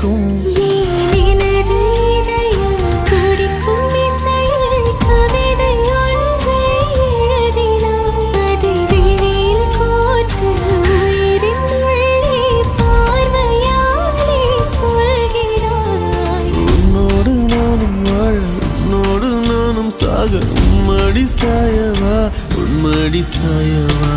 கேட்கும். உன்னோடு நானும் வாழ உன்னோடு நானும் சாக உம்மடி சாயவா உன்மடி சாயவா.